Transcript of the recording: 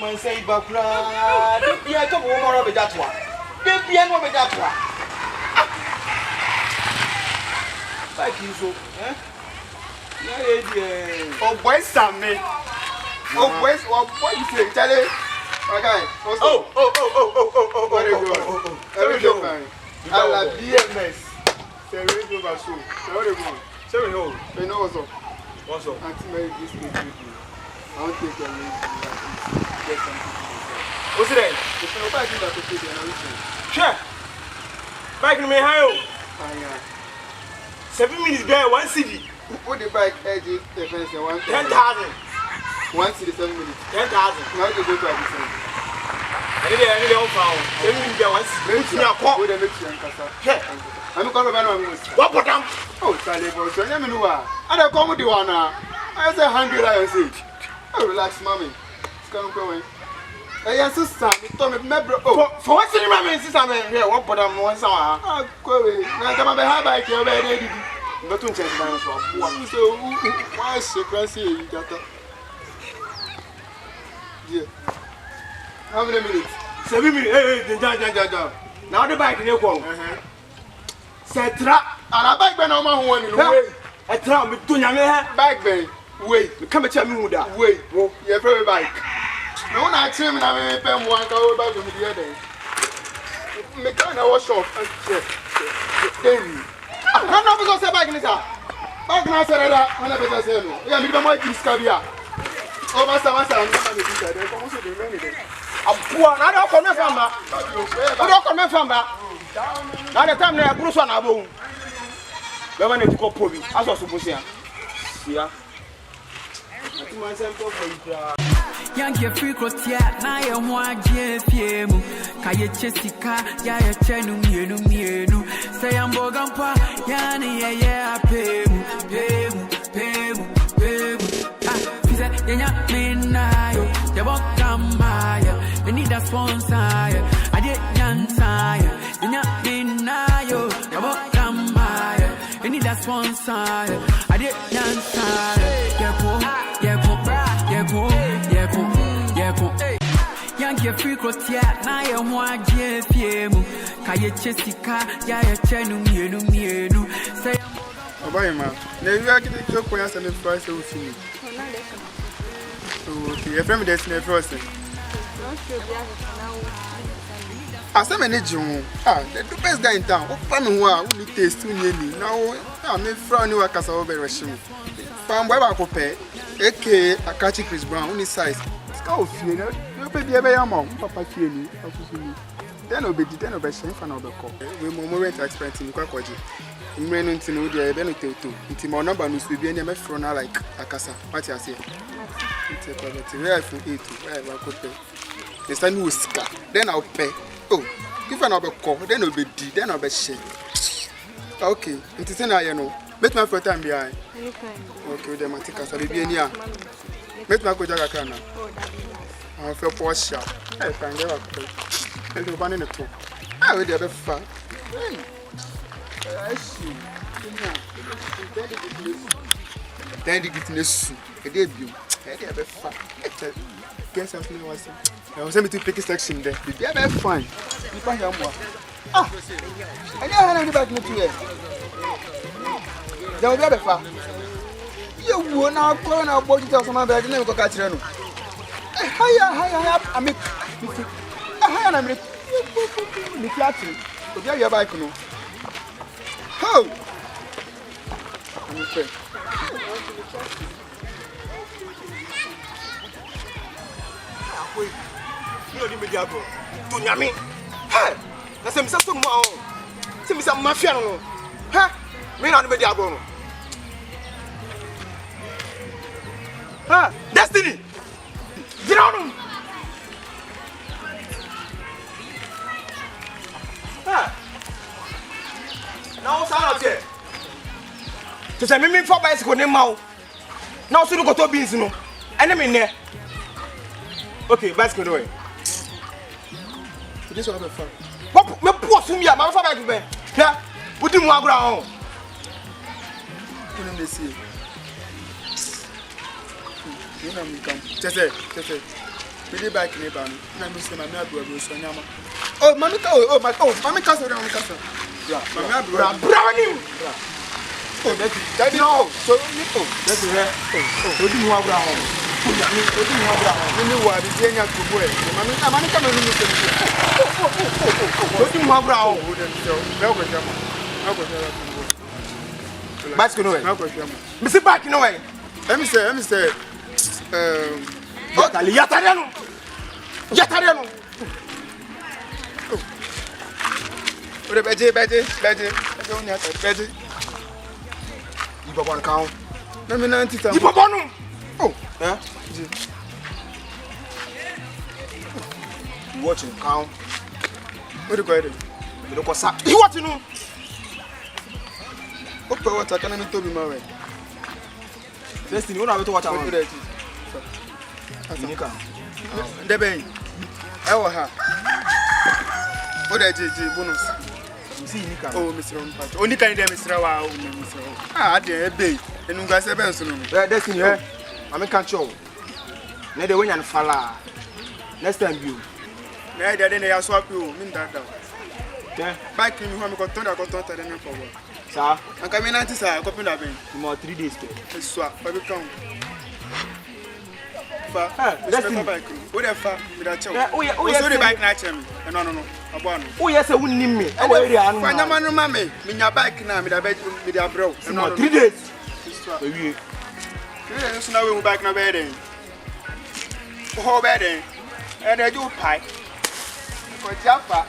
Man say bakura, the piano to more of that one. The piano of that one. Like you so, eh? Yeah. Oh, boy, Sammy. Oh, boys, what you say? Tell it. Okay. Oh. Very good. I love DMS. Very good. So, where you going? Say no. You know what's up? What's up? Auntie Mary, this is good. I want to take your name. Get something. What's it? If you buy that to take your name. Sure. Bike me high. 7 minutes there, 1 city. What the bike edge is the fence 10,000. 1 city 7 minutes. 10,000. Now you go to a different. I need a found. 7 minutes there, 1 city. What the mix and Casa? I'm going to run. What put them? Oh, Sally, boys, I never knew. I don't come with you now. I say hungry lion say. Oh, relax, mommy. It's going. I answer Sam, Tommy Mebro. Oh, for what's the mammy and sister here? What put them once hour? Oh, go away. Now come on, I have like your baby. Not to change my answer. So, why is she crazy? Yeah. How many minutes? 7 minutes. Hey, now the bike in your phone. Setra, and a bike by no man one in the way. A tram with Tunya bike bay. Wait, come and tell me who that. Wait, you're very bike. No one I trim and I may pay 1 hour back with the other. Make kind of wash off and check. Then, I'm not going to say back in the car. Back now, said that, when I better say no. We are making my kids cabia. Oh, Master, I'm going to come to the remedy. I'm poor, I don't come from that. I don't come from that. Now the time they are Bruce on a boom. The one to go Poby, as was supposed to see. Yeah. Yankee free crotia, na ya mwaje fiemu. Kaye chesika, ya chenu mienu. Say amboga mpa, yani ya pemu. Ah, fize yenya minayo, ya bokamaya. We need a sponsor, I did yansaya. Yenya minayo, ya bokamaya. We need a sponsor, I did yansaya. Yankee free crotia, na ya mwaje fiemu. Kaye chesika, ya chenu mienu. Say Obayima, na you are getting your points and the first will see me. Okay, your family that's never first. As I manage you, the best guy in town. What fun who are only taste too nearly. Now, I'm a friend who are over Russian. From where I compare, aka Akatsi Chris Brown, only size. Scout, you know, you'll be a better mom, Papa Fieni, then obey Shane for another call. We moment expecting Quackwaji. I'm running to know the benefit to it. My number must be any frona like Akasa. What I say? It's a poverty. Where I feel it, where I could pay. The sun will scar, then I'll pay. Oh, give another call, then I'll be D, then I'll be shame. Okay, it's an I know. Make my first time behind. Okay, the Maticas, I'll be in here. Make my Kojaga Kana. I'll feel poor shot. I find out. I'll do one in the two. I will have fun. I see. Then the goodness, a debut. I have a fun. Guess I was. I was able to pick a section there. You have fun. You find out more. Ah, I never had anybody to it. There will be a fun. You will not call our body to some other than Akatsi. I mean, I'm the catching. But there you are back. Oh! I'm afraid. You know the diabo. To Yami. Hey! That's him some more. See me some mafia. Huh? Me not the diabo. Huh? Destiny! Get on him! Huh? Now, sound out here. To say, me for bicycle name now. Now, so you go to beans, no. Enemy there. Okay, bicycle away. This one have fun. What? Me poor from here. My father give me. Yeah. Put him on ground. Couldn't they see? You know me come. Tete. We did back in the band. I miss my brother. Oh, Mammy, Mammy Castle. Yeah, my brownie. Oh, that's no. So, that's it. Oh, you know brown. You know what? It's young to wear. Mammy, come and look at me. What do you want brown? Back in the way. Mr. Back in the way. Let me say. Yatariano. Oh, the Betty. You want to count? Let me 90 times. Oh, yeah. You watching count? What do you call it? You look what's up. You watching? What I can't tell you, my way. First thing, you know how to watch out. The bay. Our what I did, bonus. Oh, Mr. Rompat. Only kind of Mr. Wow, Mr. Ah, dear bay. And you guys have answered. That's in here. I'm a control. Neither win and falla. Next time you. Neither then I swap you. Mean that. Back in home, got told I got taught and forward. Sir, I'm coming out, sir. Copy that way. More 3 days. Swap, I will come. Let's go back. Whatever, without child. Oh, yes, the bike night. No. Oh, yes, I wouldn't need me. I will be on my mammy. Mean your bike now with a bed with your bro. And not 3 days. Yes, now we're back now bedding. Oh, bedding. And I do pie. For Jaffa.